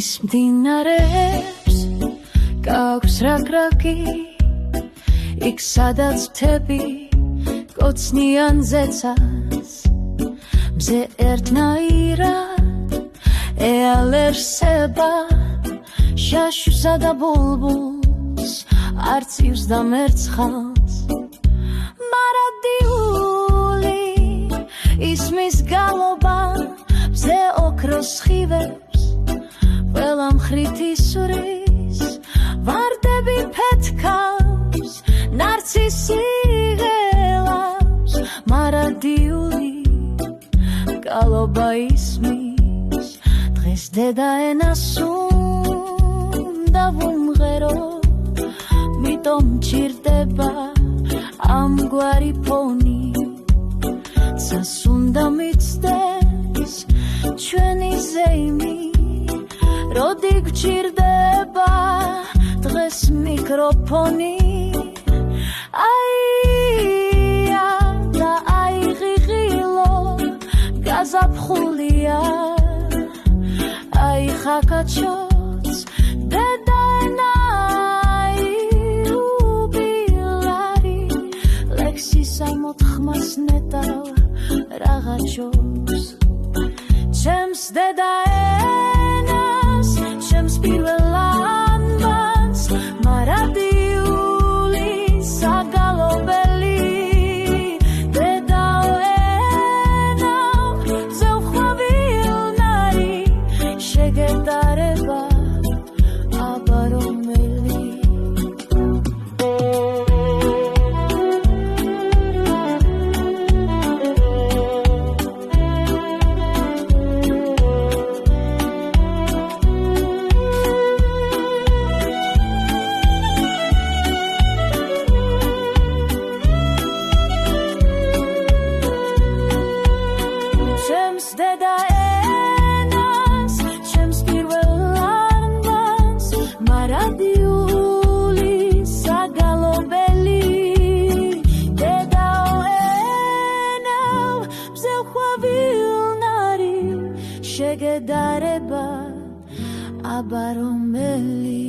მის მდინარებს გაქვს რაკრაკი იქ სადაც მთები კოცნიან ზეცას მზე ერთნაირად ეალერსება შაშუსა და ბულბულს არცივს და მერცხალს მარადიული ისმის გალობა მზე ოქროს სხივებს ყველა მხრით ისურის ვარდები ფეთქავს ნარცისი ღელავს მარადიული გალობა ისმის დღეს დედაენას უნდა ვუმღერო მიტომ მჭირდება ამგვარი ფონი ცას უნდა მიცდეს ჩვენი ზეიმი როდი გჭირდება დღეს მიკროფონი აია და აიღიღილო გაზაფხულია აი ხაკაჩოც დედაენაი უბილარი ლექსისა მოთხმას ნეტავ რაღაცობს ჩემს დედაენას ჩემს პირველ ანბანს მარადიული საგალობელი დედაენავ ზევხვავილნარი შეგედარება აბარომელი ჩემს დედაენას ჩემს პირველ ანბანს მარადიული საგალობელი დედაენავ მზევხვავილნარი შეგედარება აბარომელი